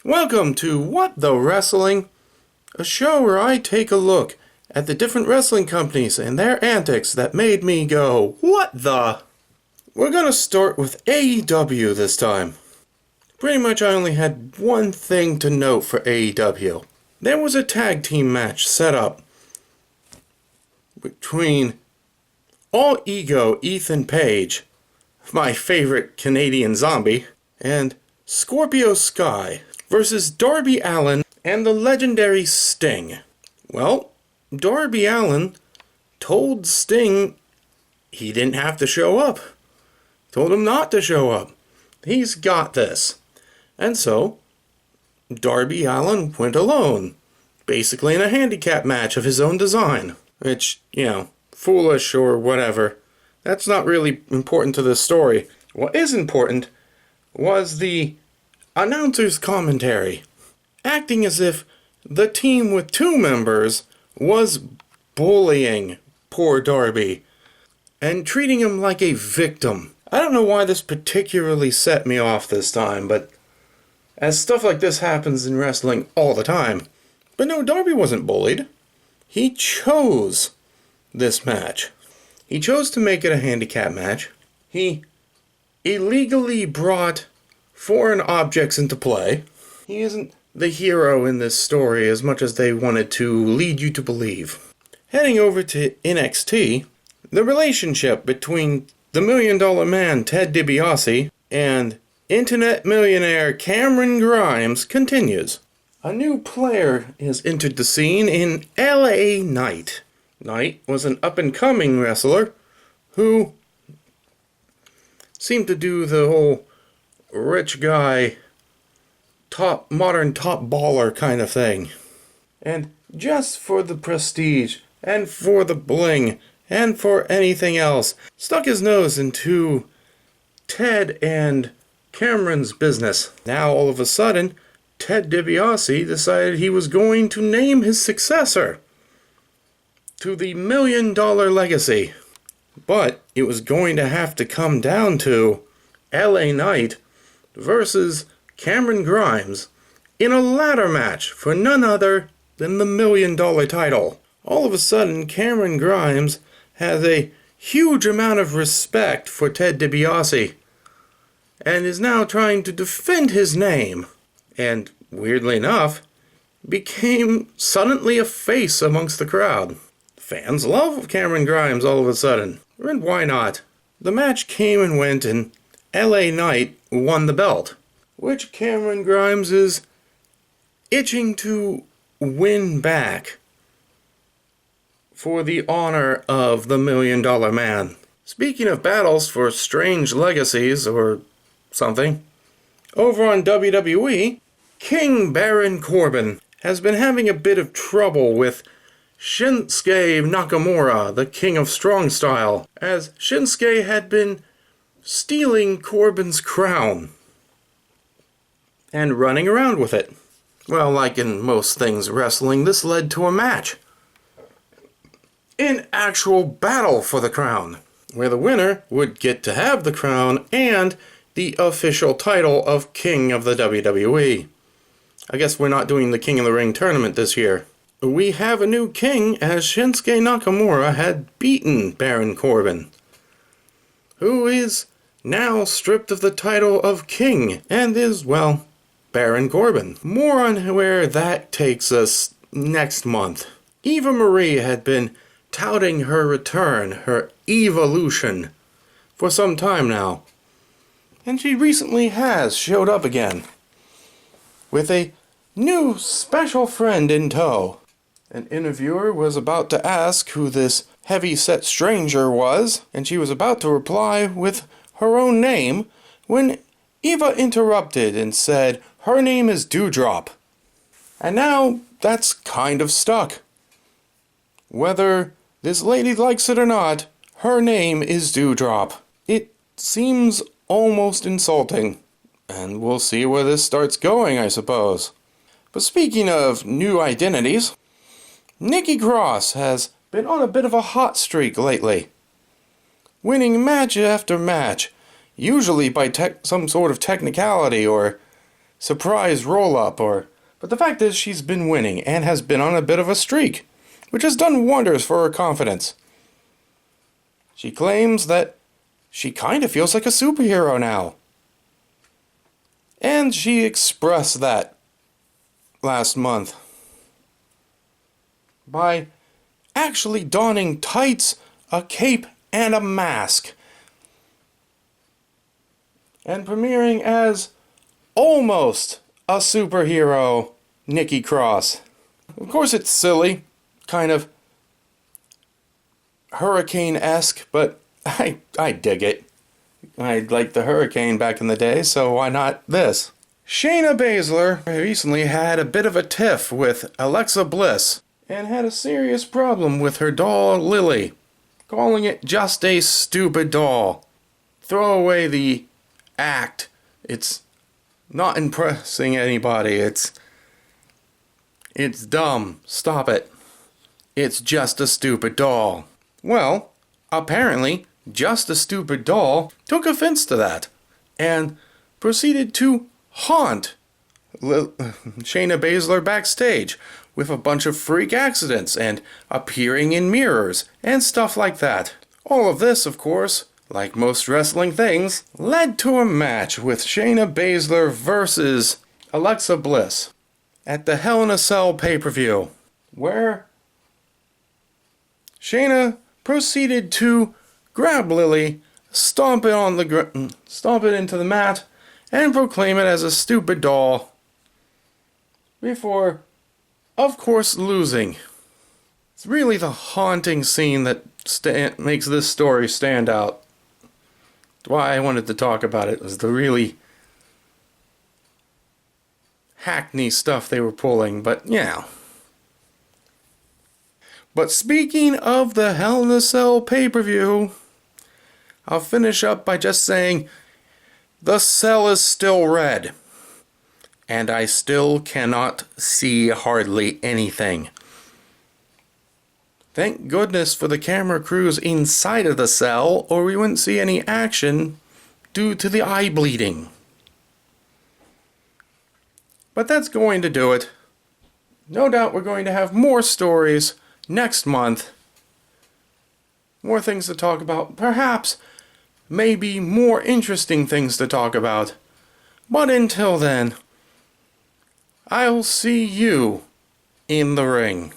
Welcome to What the Wrestling, a show where I take a look at the different wrestling companies and their antics that made me go, what the? We're gonna start with AEW this time. Pretty much I only had one thing to note for AEW. There was a tag team match set up between All Ego Ethan Page, my favorite Canadian zombie, and Scorpio Sky versus Darby Allin and the legendary Sting. Well, Darby Allin told Sting he didn't have to show up. Told him not to show up. He's got this. And so, Darby Allin went alone, basically in a handicap match of his own design. Which, foolish or whatever. That's not really important to this story. What is important was the announcer's commentary, acting as if the team with two members was bullying poor Darby and treating him like a victim. I don't know why this particularly set me off this time, but as stuff like this happens in wrestling all the time. But no, Darby wasn't bullied. He chose this match. He chose to make it a handicap match. He illegally brought foreign objects into play. He isn't the hero in this story as much as they wanted to lead you to believe. Heading over to NXT, the relationship between the $1 Million Man Ted DiBiase and internet millionaire Cameron Grimes continues. A new player has entered the scene in LA Knight. Knight was an up-and-coming wrestler who seemed to do the whole rich guy, modern top baller kind of thing. And just for the prestige, and for the bling, and for anything else, stuck his nose into Ted and Cameron's business. Now, all of a sudden, Ted DiBiase decided he was going to name his successor to the $1 Million Legacy. But it was going to have to come down to LA Knight versus Cameron Grimes in a ladder match for none other than the $1 Million title. All of a sudden, Cameron Grimes has a huge amount of respect for Ted DiBiase and is now trying to defend his name, and weirdly enough, became suddenly a face amongst the crowd. Fans love Cameron Grimes all of a sudden, and why not? The match came and went, and LA Knight won the belt, which Cameron Grimes is itching to win back for the honor of the $1 Million Man. Speaking of battles for strange legacies or something, over on WWE, King Baron Corbin has been having a bit of trouble with Shinsuke Nakamura, the King of Strong Style, as Shinsuke had been stealing Corbin's crown and running around with it. Well, like in most things wrestling, this led to a match. An actual battle for the crown, where the winner would get to have the crown and the official title of King of the WWE. I guess we're not doing the King of the Ring tournament this year. We have a new king, as Shinsuke Nakamura had beaten Baron Corbin, who is now stripped of the title of king and is, well, Baron Corbin. More on where that takes us next month. Eva Marie had been touting her return, her evolution, for some time now. And she recently has showed up again, with a new special friend in tow. An interviewer was about to ask who this heavy-set stranger was, and she was about to reply with her own name, when Eva interrupted and said her name is Doudrop. And now that's kind of stuck. Whether this lady likes it or not, her name is Doudrop. It seems almost insulting, and we'll see where this starts going, I suppose. But speaking of new identities, Nikki Cross has been on a bit of a hot streak lately, winning match after match, usually by some sort of technicality or surprise roll-up, but the fact is she's been winning and has been on a bit of a streak, which has done wonders for her confidence. She claims that she kind of feels like a superhero now. And she expressed that last month by actually donning tights, a cape, and a mask, and premiering as almost a superhero, Nikki Cross. Of course it's silly, kind of hurricane-esque, but I dig it. I liked the Hurricane back in the day, so why not this? Shayna Baszler recently had a bit of a tiff with Alexa Bliss and had a serious problem with her doll Lily, calling it just a stupid doll. Throw away the act. It's not impressing anybody. It's dumb. Stop it. It's just a stupid doll. Well, apparently, Just a Stupid Doll took offense to that and proceeded to haunt Shayna Baszler backstage with a bunch of freak accidents and appearing in mirrors and stuff like that. All of this, of course, like most wrestling things, led to a match with Shayna Baszler versus Alexa Bliss at the Hell in a Cell pay-per-view, where Shayna proceeded to grab Lily, stomp it into the mat, and proclaim it as a stupid doll, before, of course, losing. It's really the haunting scene that makes this story stand out. Why I wanted to talk about it was the really hackney stuff they were pulling, but yeah. But speaking of the Hell in a Cell pay-per-view, I'll finish up by just saying the cell is still red, and I still cannot see hardly anything. Thank goodness for the camera crews inside of the cell, or we wouldn't see any action due to the eye bleeding. But that's going to do it. No doubt we're going to have more stories next month. More things to talk about. Perhaps, maybe more interesting things to talk about. But until then, I'll see you in the ring.